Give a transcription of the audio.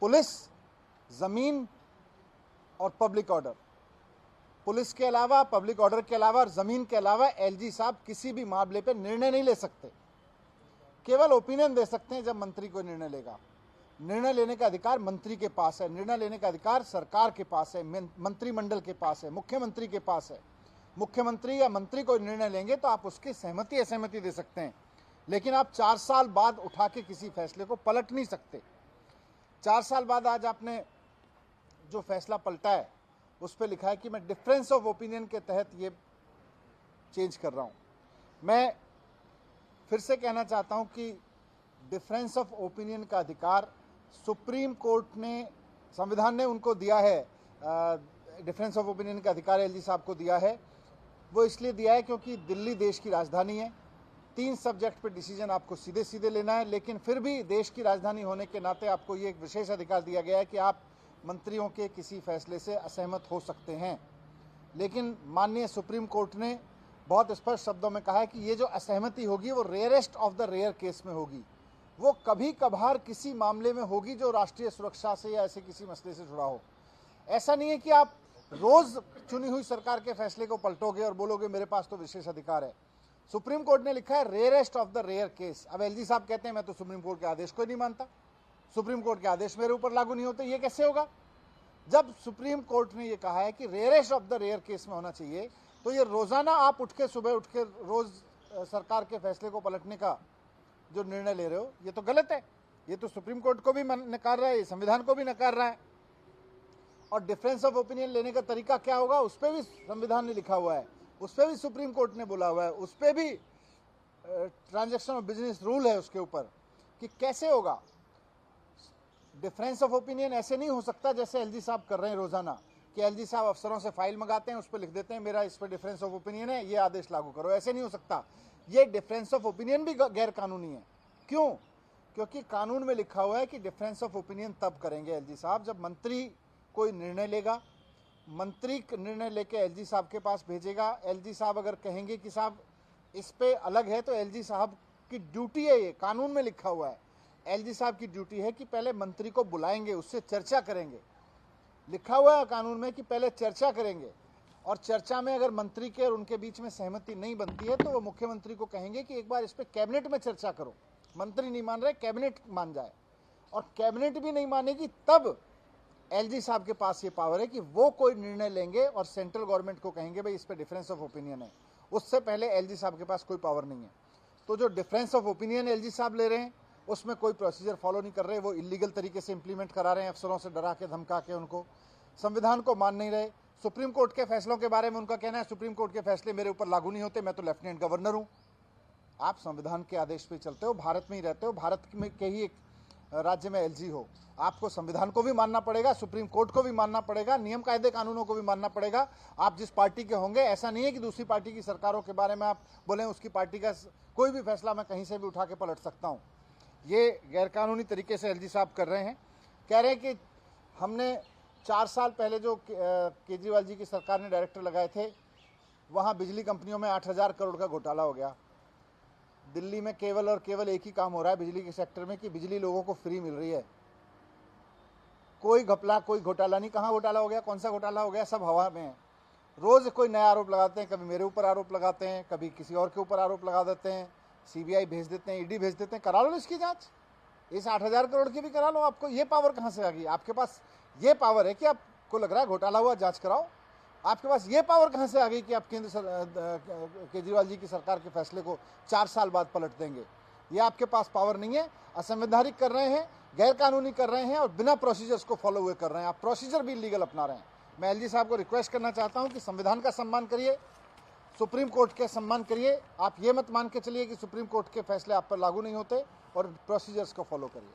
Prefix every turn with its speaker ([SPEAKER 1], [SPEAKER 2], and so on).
[SPEAKER 1] Police, ज़मीन और public order, police के अलावा, पब्लिक ऑर्डर के अलावा और ज़मीन के अलावा एलजी साहब किसी भी मामले पर निर्णय नहीं ले सकते। केवल ओपिनियन दे सकते हैं जब मंत्री कोई निर्णय लेगा। निर्णय लेने का अधिकार मंत्री के पास है, निर्णय लेने का अधिकार सरकार के पास है, मंत्रिमंडल के पास है, मुख्यमंत्री के पास है। मुख्यमंत्री या मंत्री कोई निर्णय लेंगे तो आप उसकी सहमति असहमति दे सकते हैं, लेकिन आप 4 साल बाद उठा के किसी फैसले को पलट नहीं सकते। 4 साल बाद आज आपने जो फैसला पलटा है उस पर लिखा है कि मैं डिफरेंस ऑफ ओपिनियन के तहत ये चेंज कर रहा हूँ। मैं फिर से कहना चाहता हूँ कि डिफरेंस ऑफ ओपिनियन का अधिकार सुप्रीम कोर्ट ने, संविधान ने उनको दिया है। डिफरेंस ऑफ ओपिनियन का अधिकार एलजी साहब को दिया है। वो इसलिए दिया है क्योंकि दिल्ली देश की राजधानी है। 3 सब्जेक्ट पे डिसीजन आपको सीधे सीधे लेना है, लेकिन फिर भी देश की राजधानी होने के नाते आपको ये एक विशेष अधिकार दिया गया है कि आप मंत्रियों के किसी फैसले से असहमत हो सकते हैं। लेकिन माननीय सुप्रीम कोर्ट ने बहुत स्पष्ट शब्दों में कहा है कि ये जो असहमति होगी वो rarest of the rare case में होगी। वो कभी कभार किसी मामले में होगी जो राष्ट्रीय सुरक्षा से या ऐसे किसी मसले से जुड़ा हो। ऐसा नहीं है कि आप रोज चुनी हुई सरकार के फैसले को पलटोगे और बोलोगे मेरे पास तो विशेष अधिकार है। सुप्रीम कोर्ट ने लिखा है rarest of the rare case. अब एलजी साहब कहते हैं मैं तो सुप्रीम कोर्ट के आदेश को ही नहीं मानता, सुप्रीम कोर्ट के आदेश मेरे ऊपर लागू नहीं होते। ये कैसे होगा? जब सुप्रीम कोर्ट ने ये कहा है कि rarest of the rare case में होना चाहिए, तो ये रोजाना आप सुबह उठ के रोज सरकार के फैसले को पलटने का जो निर्णय ले रहे हो, ये तो गलत है। ये तो सुप्रीम कोर्ट को भी नकार रहा है, संविधान को भी नकार रहा है। और डिफरेंस ऑफ ओपिनियन लेने का तरीका क्या होगा उस पर भी संविधान ने लिखा हुआ है, उस पर भी सुप्रीम कोर्ट ने बोला हुआ है, उस पर भी ट्रांजैक्शन ऑफ बिजनेस रूल है उसके ऊपर कि कैसे होगा। डिफरेंस ऑफ ओपिनियन ऐसे नहीं हो सकता जैसे एलजी साहब कर रहे हैं रोजाना, कि एलजी साहब अफसरों से फाइल मंगाते हैं, उस पर लिख देते हैं मेरा इस पर डिफरेंस ऑफ ओपिनियन है, ये आदेश लागू करो। ऐसे नहीं हो सकता। ये डिफरेंस ऑफ ओपिनियन भी गैर कानूनी है। क्यों? क्योंकि कानून में लिखा हुआ है कि डिफरेंस ऑफ ओपिनियन तब करेंगे एलजी साहब जब मंत्री कोई निर्णय लेगा, मंत्री निर्णय लेके एलजी साहब के पास भेजेगा। एलजी साहब अगर कहेंगे कि साहब इस पे अलग है, तो एलजी साहब की ड्यूटी है, ये कानून में लिखा हुआ है। एलजी साहब की ड्यूटी है कि पहले मंत्री को बुलाएंगे, उससे चर्चा करेंगे। लिखा हुआ है कानून में कि पहले चर्चा करेंगे, और चर्चा में अगर मंत्री के और उनके बीच में सहमति नहीं बनती है तो वो मुख्यमंत्री को कहेंगे कि एक बार इस पे कैबिनेट में चर्चा करो। मंत्री नहीं मान रहे, कैबिनेट मान जाए, और कैबिनेट भी नहीं मानेगी तब एलजी साहब के पास ये पावर है कि वो कोई निर्णय लेंगे और सेंट्रल गवर्नमेंट को कहेंगे भाई इस पे डिफरेंस ऑफ ओपिनियन है। उससे पहले एलजी साहब के पास कोई पावर नहीं है। तो जो डिफरेंस ऑफ ओपिनियन एलजी साहब ले रहे हैं उसमें कोई प्रोसीजर फॉलो नहीं कर रहे, वो इलीगल तरीके से इंप्लीमेंट करा रहे हैं, अफसरों से डरा के धमका के उनको, संविधान को मान नहीं रहे। सुप्रीम कोर्ट के फैसलों के बारे में उनका कहना है सुप्रीम कोर्ट के फैसले मेरे ऊपर लागू नहीं होते, मैं तो लेफ्टिनेंट गवर्नर हूं। आप संविधान के आदेश पे चलते हो, भारत में ही रहते हो, भारत में के ही एक राज्य में एलजी हो, आपको संविधान को भी मानना पड़ेगा, सुप्रीम कोर्ट को भी मानना पड़ेगा, नियम कायदे कानूनों को भी मानना पड़ेगा। आप जिस पार्टी के होंगे, ऐसा नहीं है कि दूसरी पार्टी की सरकारों के बारे में आप बोलें उसकी पार्टी का कोई भी फैसला मैं कहीं से भी उठा के पलट सकता हूँ। ये गैरकानूनी तरीके से एलजी साहब कर रहे हैं। कह रहे हैं कि हमने 4 साल पहले जो केजरीवाल जी की सरकार ने डायरेक्टर लगाए थे, वहाँ बिजली कंपनियों में 8,000 करोड़ का घोटाला हो गया। दिल्ली में केवल और केवल एक ही काम हो रहा है बिजली के सेक्टर में कि बिजली लोगों को फ्री मिल रही है। कोई घपला, कोई घोटाला नहीं। कहाँ घोटाला हो गया, कौन सा घोटाला हो गया? सब हवा में है। रोज कोई नया आरोप लगाते हैं, कभी मेरे ऊपर आरोप लगाते हैं, कभी किसी और के ऊपर आरोप लगा देते हैं, सीबीआई भेज देते हैं, ईडी भेज देते हैं। करा लो इसकी जांच, इस 8,000 करोड़ की भी करा लो। आपको ये पावर कहाँ से आ गई? आपके पास ये पावर है कि आपको लग रहा है घोटाला हुआ, जांच कराओ। आपके पास ये पावर कहाँ से आ गई कि आप केजरीवाल जी की सरकार के फैसले को 4 साल बाद पलट देंगे? ये आपके पास पावर नहीं है। असंवैधानिक कर रहे हैं, गैर कानूनी कर रहे हैं और बिना प्रोसीजर्स को फॉलो हुए कर रहे हैं। आप प्रोसीजर भी इलीगल अपना रहे हैं। मैं एलजी साहब को रिक्वेस्ट करना चाहता हूं कि संविधान का सम्मान करिए, सुप्रीम कोर्ट के सम्मान करिए। आप ये मत मान के चलिए कि सुप्रीम कोर्ट के फैसले आप पर लागू नहीं होते, और प्रोसीजर्स को फॉलो करिए।